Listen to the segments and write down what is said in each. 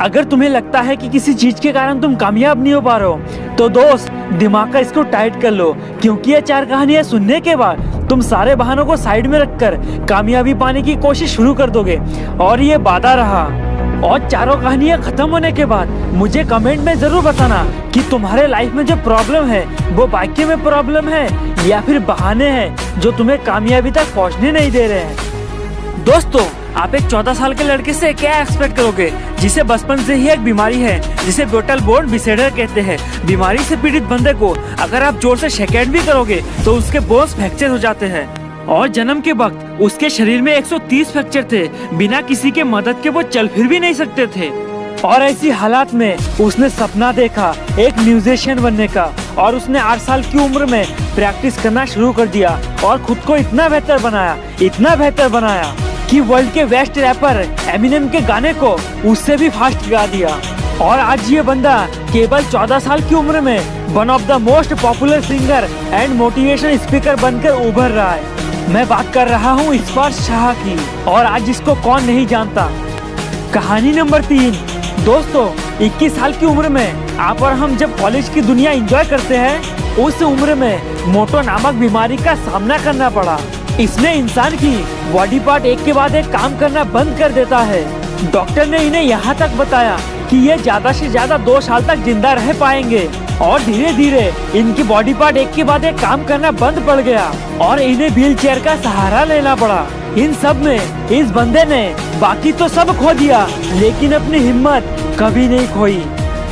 अगर तुम्हें लगता है कि किसी चीज के कारण तुम कामयाब नहीं हो पा रहे हो तो दोस्त दिमाग का इसको टाइट कर लो, क्योंकि ये 4 कहानियां सुनने के बाद तुम सारे बहानों को साइड में रखकर कामयाबी पाने की कोशिश शुरू कर दोगे। और ये वादा रहा। और चारों कहानियां खत्म होने के बाद मुझे कमेंट में जरूर बताना कि तुम्हारे लाइफ में जो प्रॉब्लम है वो बाकी में प्रॉब्लम है या फिर बहाने हैं जो तुम्हें कामयाबी तक पहुंचने नहीं दे रहे हैं। दोस्तों, आप एक 14 साल के लड़के से क्या एक्सपेक्ट करोगे जिसे बचपन से ही एक बीमारी है जिसे ब्रोटल बोन डिसऑर्डर कहते हैं। बीमारी से पीड़ित बंदे को अगर आप जोर से शेक भी करोगे तो उसके बोन्स फ्रैक्चर हो जाते हैं। और जन्म के वक्त उसके शरीर में 130 फ्रैक्चर थे। बिना किसी के मदद के वो चल फिर भी नहीं सकते थे। और ऐसी हालात में उसने सपना देखा एक म्यूजिशियन बनने का, और उसने 8 साल की उम्र में प्रैक्टिस करना शुरू कर दिया और खुद को इतना बेहतर बनाया कि वर्ल्ड के बेस्ट रैपर एमिनेम के गाने को उससे भी फास्ट गा दिया। और आज ये बंदा केवल 14 साल की उम्र में one of the most popular singer and motivation speaker बनकर उभर रहा है। मैं बात कर रहा हूँ इस्फार शाह की, और आज इसको कौन नहीं जानता। कहानी नंबर 3। दोस्तों, 21 साल की उम्र में आप और हम जब कॉलेज की दुनिया एंजॉय करते हैं, उस उम्र में मोटो नामक बीमारी का सामना करना पड़ा। इसमें इंसान की बॉडी पार्ट एक के बाद एक काम करना बंद कर देता है। डॉक्टर ने इन्हें यहाँ तक बताया कि ये ज्यादा से ज्यादा 2 साल तक जिंदा रह पाएंगे। और धीरे धीरे इनकी बॉडी पार्ट एक के बाद एक काम करना बंद पड़ गया और इन्हें व्हील चेयर का सहारा लेना पड़ा। इन सब में इस बंदे ने बाकी तो सब खो दिया, लेकिन अपनी हिम्मत कभी नहीं खोई।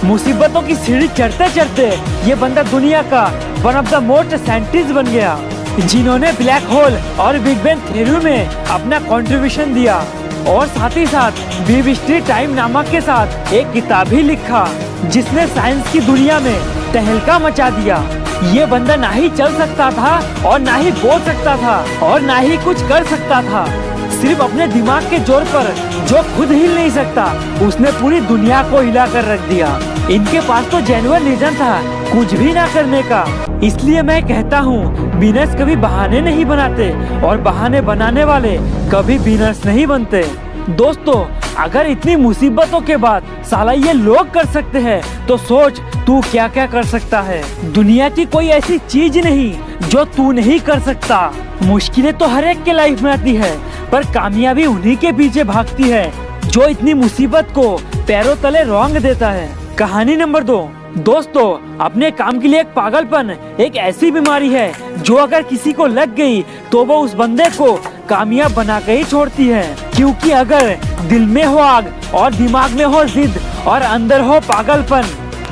मुसीबतों की सीढ़ी चढ़ते चढ़ते ये बंदा दुनिया का one of the most scientist बन गया, जिन्होंने ब्लैक होल और बिग बैंग थ्योरी में अपना कंट्रीब्यूशन दिया। और साथ ही साथ बिग हिस्ट्री टाइम नामक के साथ एक किताब भी लिखा जिसने साइंस की दुनिया में तहलका मचा दिया। ये बंदा ना ही चल सकता था और ना ही बोल सकता था और ना ही कुछ कर सकता था। सिर्फ अपने दिमाग के जोर पर, जो खुद हिल नहीं सकता, उसने पूरी दुनिया को हिला कर रख दिया। इनके पास तो जेन्युइन रीजन था कुछ भी ना करने का। इसलिए मैं कहता हूँ बिजनेस कभी बहाने नहीं बनाते और बहाने बनाने वाले कभी बिजनेस नहीं बनते। दोस्तों, अगर इतनी मुसीबतों के बाद साला ये लोग कर सकते हैं तो सोच तू क्या क्या कर सकता है। दुनिया की कोई ऐसी चीज नहीं जो तू नहीं कर सकता। मुश्किलें तो हर एक के लाइफ में आती है, पर कामयाबी उन्हीं के पीछे भागती है जो इतनी मुसीबत को पैरों तले रौंद देता है। कहानी नंबर 2। दोस्तों, अपने काम के लिए एक पागलपन एक ऐसी बीमारी है जो अगर किसी को लग गई तो वो उस बंदे को कामयाब बना के ही छोड़ती है। क्योंकि अगर दिल में हो आग और दिमाग में हो जिद और अंदर हो पागलपन,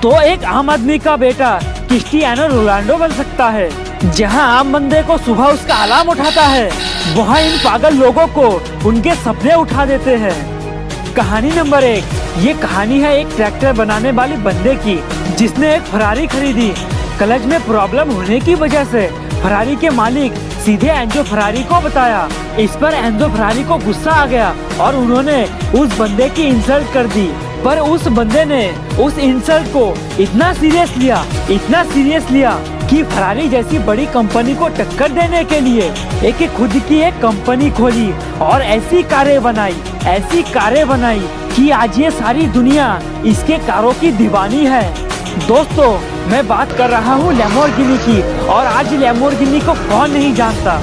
तो एक आम आदमी का बेटा क्रिस्टियानो रोनाल्डो बन सकता है। जहां आम बंदे को सुबह उसका अलार्म उठाता है, वहां इन पागल लोगों को उनके सपने उठा देते हैं। कहानी नंबर 1। ये कहानी है एक ट्रैक्टर बनाने वाले बंदे की जिसने एक फरारी खरीदी। क्लच में प्रॉब्लम होने की वजह से फरारी के मालिक सीधे एंजो फरारी को बताया। इस पर एंजो फरारी को गुस्सा आ गया और उन्होंने उस बंदे की इंसल्ट कर दी। पर उस बंदे ने उस इंसल्ट को इतना सीरियस लिया कि फरारी जैसी बड़ी कंपनी को टक्कर देने के लिए एक खुद की एक कंपनी खोली और ऐसी कारें बनाई कि आज ये सारी दुनिया इसके कारों की दीवानी है। दोस्तों, मैं बात कर रहा हूँ लैम्बोर्गिनी की, और आज लैम्बोर्गिनी को कौन नहीं जानता।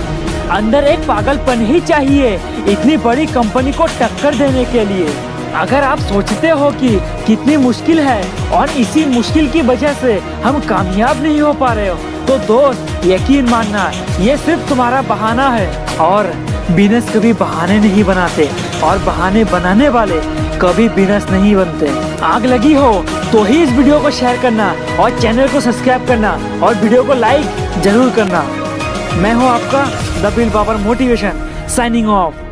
अंदर एक पागलपन ही चाहिए इतनी बड़ी कंपनी को टक्कर देने के लिए। अगर आप सोचते हो कि कितनी मुश्किल है और इसी मुश्किल की वजह से हम कामयाब नहीं हो पा रहे हो, तो दोस्त यकीन मानना ये सिर्फ तुम्हारा बहाना है। और बिजनेस कभी बहाने नहीं बनाते और बहाने बनाने वाले कभी बिजनेस नहीं बनते। आग लगी हो तो ही इस वीडियो को शेयर करना और चैनल को सब्सक्राइब करना और वीडियो को लाइक जरूर करना। मैं हूँ आपका the Bill Babar motivation, signing of.